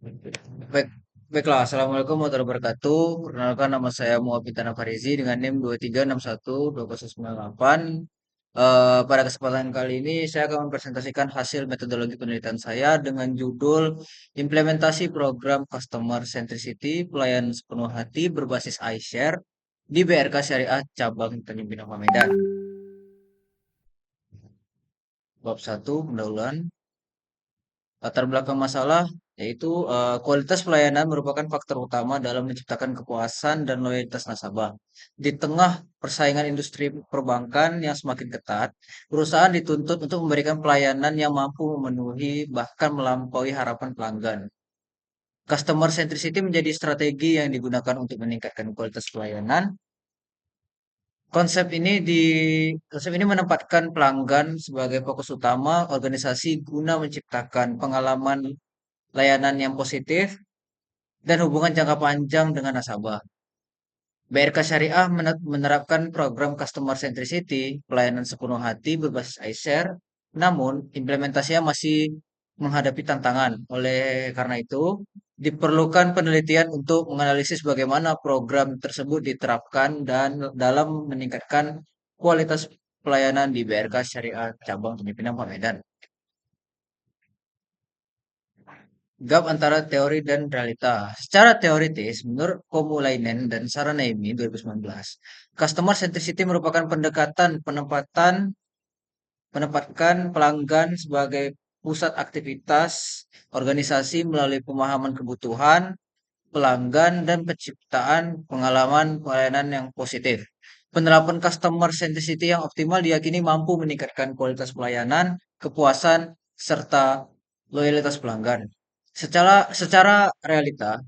Baik, baiklah. Assalamualaikum warahmatullahi wabarakatuh. Perkenalkan nama saya Muhammad Farizi dengan NIM 23612098. Pada kesempatan kali ini saya akan mempresentasikan hasil metodologi penelitian saya dengan judul Implementasi Program Customer Centricity Pelayanan Sepenuh Hati Berbasis iShare di BRK Syariah Cabang Tanjung Pinang Medan. Bab 1 pendahuluan. Latar belakang masalah yaitu kualitas pelayanan merupakan faktor utama dalam menciptakan kepuasan dan loyalitas nasabah. Di tengah persaingan industri perbankan yang semakin ketat, perusahaan dituntut untuk memberikan pelayanan yang mampu memenuhi bahkan melampaui harapan pelanggan. Customer centricity menjadi strategi yang digunakan untuk meningkatkan kualitas pelayanan. Konsep ini menempatkan pelanggan sebagai fokus utama organisasi guna menciptakan pengalaman layanan yang positif, dan hubungan jangka panjang dengan nasabah. BRK Syariah menerapkan program Customer Centricity, pelayanan sepenuh hati berbasis iShare, namun implementasinya masih menghadapi tantangan. Oleh karena itu, diperlukan penelitian untuk menganalisis bagaimana program tersebut diterapkan dan dalam meningkatkan kualitas pelayanan di BRK Syariah Cabang Tanjung Pinang Medan. Gap antara teori dan realita. Secara teoritis, menurut Komulainen dan Saranaimi 2019, customer centricity merupakan pendekatan menempatkan pelanggan sebagai pusat aktivitas organisasi melalui pemahaman kebutuhan pelanggan dan penciptaan pengalaman pelayanan yang positif. Penerapan customer centricity yang optimal diyakini mampu meningkatkan kualitas pelayanan, kepuasan, serta loyalitas pelanggan. Secara realita,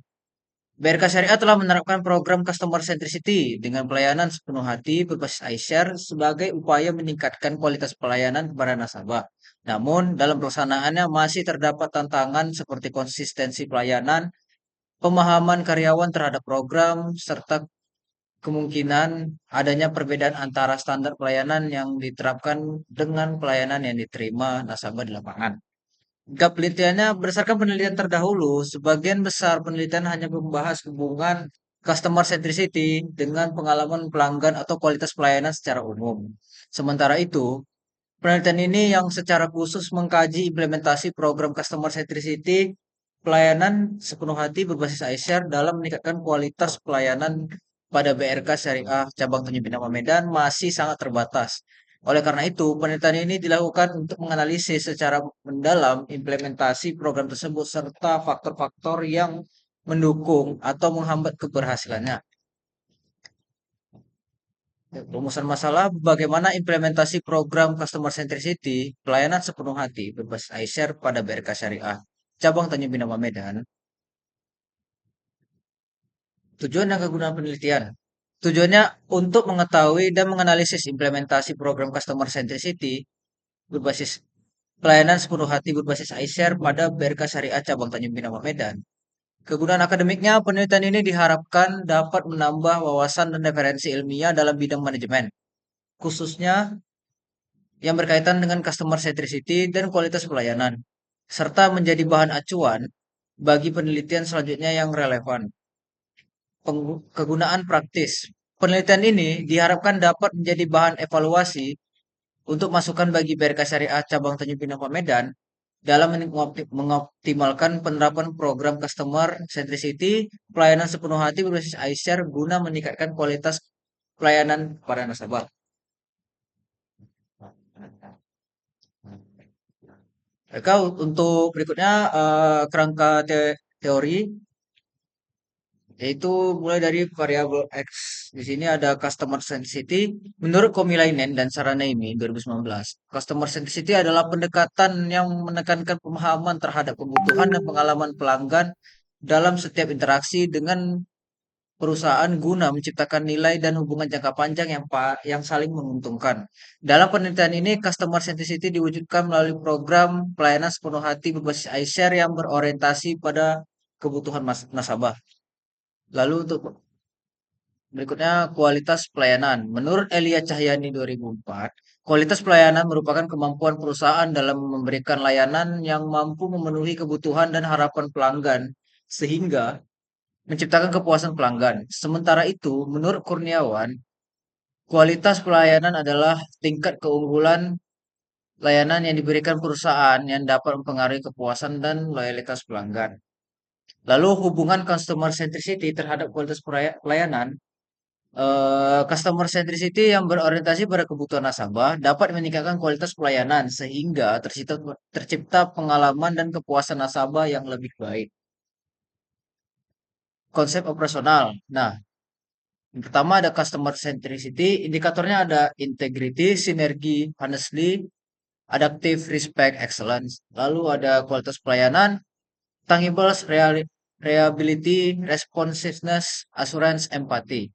BRK Syariah telah menerapkan program Customer Centricity dengan pelayanan sepenuh hati berbasis iShare sebagai upaya meningkatkan kualitas pelayanan kepada nasabah. Namun, dalam pelaksanaannya masih terdapat tantangan seperti konsistensi pelayanan, pemahaman karyawan terhadap program, serta kemungkinan adanya perbedaan antara standar pelayanan yang diterapkan dengan pelayanan yang diterima nasabah di lapangan. Gap penelitiannya berdasarkan penelitian terdahulu, sebagian besar penelitian hanya membahas hubungan customer centricity dengan pengalaman pelanggan atau kualitas pelayanan secara umum. Sementara itu, penelitian ini yang secara khusus mengkaji implementasi program customer centricity pelayanan sepenuh hati berbasis iShare dalam meningkatkan kualitas pelayanan pada BRK Syariah Cabang Tanjung Pinang Medan masih sangat terbatas. Oleh karena itu, penelitian ini dilakukan untuk menganalisis secara mendalam implementasi program tersebut serta faktor-faktor yang mendukung atau menghambat keberhasilannya. Rumusan masalah bagaimana implementasi program Customer Centricity pelayanan sepenuh hati berbasis iShare pada BRK Syariah Cabang Tanjung Pinang Medan. Tujuan dan kegunaan penelitian. Tujuannya untuk mengetahui dan menganalisis implementasi program Customer Centricity berbasis pelayanan sepenuh hati berbasis iShare pada BRK Syariah Cabang Tanjung Pinang Medan. Kegunaan akademiknya, penelitian ini diharapkan dapat menambah wawasan dan referensi ilmiah dalam bidang manajemen, khususnya yang berkaitan dengan customer centricity dan kualitas pelayanan, serta menjadi bahan acuan bagi penelitian selanjutnya yang relevan. Kegunaan praktis. Penelitian ini diharapkan dapat menjadi bahan evaluasi untuk masukan bagi BRK Syariah Cabang Tanjung Pinang Medan dalam mengoptimalkan penerapan program customer centricity pelayanan sepenuh hati berbasis iShare guna meningkatkan kualitas pelayanan pada nasabah. Mereka untuk berikutnya kerangka teori yaitu mulai dari variabel X. Di sini ada customer centricity. Menurut Komilainen dan Saranaimi 2019, customer centricity adalah pendekatan yang menekankan pemahaman terhadap kebutuhan dan pengalaman pelanggan dalam setiap interaksi dengan perusahaan guna menciptakan nilai dan hubungan jangka panjang yang saling menguntungkan. Dalam penelitian ini, customer centricity diwujudkan melalui program pelayanan sepenuh hati berbasis iShare yang berorientasi pada kebutuhan nasabah. Lalu untuk berikutnya kualitas pelayanan. Menurut Elia Cahyani 2004, kualitas pelayanan merupakan kemampuan perusahaan dalam memberikan layanan yang mampu memenuhi kebutuhan dan harapan pelanggan sehingga menciptakan kepuasan pelanggan. Sementara itu, menurut Kurniawan, kualitas pelayanan adalah tingkat keunggulan layanan yang diberikan perusahaan yang dapat mempengaruhi kepuasan dan loyalitas pelanggan. Lalu hubungan customer centricity terhadap kualitas pelayanan, customer centricity yang berorientasi pada kebutuhan nasabah dapat meningkatkan kualitas pelayanan sehingga tercipta pengalaman dan kepuasan nasabah yang lebih baik. Konsep operasional. Nah, yang pertama ada customer centricity, indikatornya ada integrity, sinergi, honestly, adaptive, respect, excellence. Lalu ada kualitas pelayanan, tangibles, reliability, responsiveness, assurance, empathy.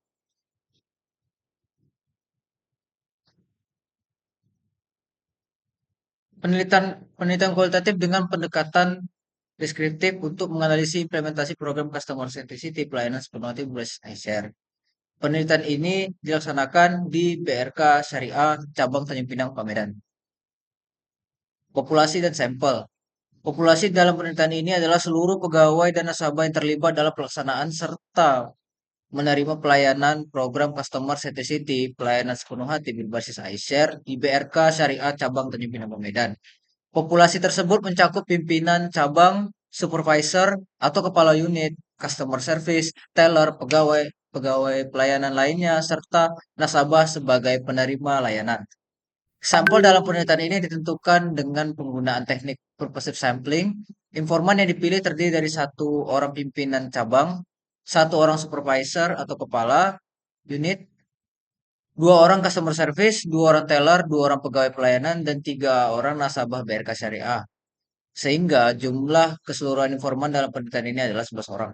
Penelitian penelitian kualitatif dengan pendekatan deskriptif untuk menganalisis implementasi program customer centricity pelayanan sepenuh hati berbasis iShare. Penelitian ini dilaksanakan di BRK Syariah Cabang Tanjung Pinang, Pamedan. Populasi dan sampel. Populasi dalam penelitian ini adalah seluruh pegawai dan nasabah yang terlibat dalam pelaksanaan serta menerima pelayanan program Customer Centricity pelayanan sepenuh hati berbasis iShare di BRK Syariah Cabang Tanjung Pinang, Medan. Populasi tersebut mencakup pimpinan cabang, supervisor atau kepala unit, customer service, teller, pegawai, pegawai pelayanan lainnya, serta nasabah sebagai penerima layanan. Sampel dalam penelitian ini ditentukan dengan penggunaan teknik purposive sampling. Informan yang dipilih terdiri dari satu orang pimpinan cabang, satu orang supervisor atau kepala unit, dua orang customer service, dua orang teller, dua orang pegawai pelayanan, dan tiga orang nasabah BRK Syariah. Sehingga jumlah keseluruhan informan dalam penelitian ini adalah 11 orang.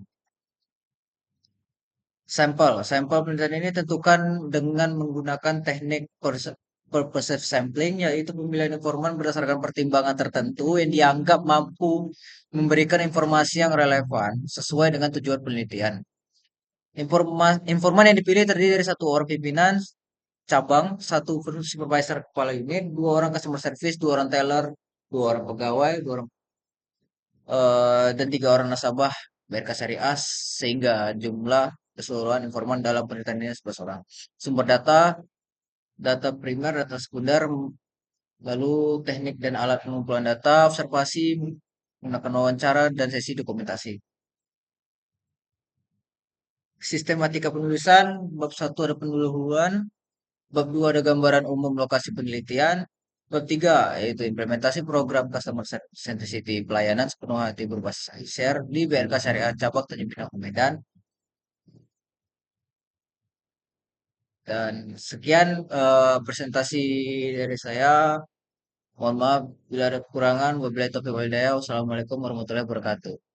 Sampel. Sampel penelitian ini tentukan dengan menggunakan teknik purposive sampling, yaitu pemilihan informan berdasarkan pertimbangan tertentu yang dianggap mampu memberikan informasi yang relevan sesuai dengan tujuan penelitian. Informan yang dipilih terdiri dari satu orang pimpinan cabang, satu supervisor kepala unit, dua orang customer service, dua orang teller, dua orang pegawai, dua orang dan tiga orang nasabah BRK Syariah sehingga jumlah keseluruhan informan dalam penelitian ini 11 orang. Sumber data, data primer, data sekunder, lalu teknik dan alat pengumpulan data, observasi, menggunakan wawancara, dan sesi dokumentasi. Sistematika penulisan, bab 1 ada pendahuluan, bab 2 ada gambaran umum lokasi penelitian, bab 3 yaitu implementasi program Customer Centricity pelayanan sepenuh hati berbasis iShare di BRK Syariah Cabang Tanjung Pinang, Medan. Dan sekian presentasi dari saya. Mohon maaf bila ada kekurangan. Wabillahi taufiq wal hidayah. Wassalamualaikum warahmatullahi wabarakatuh.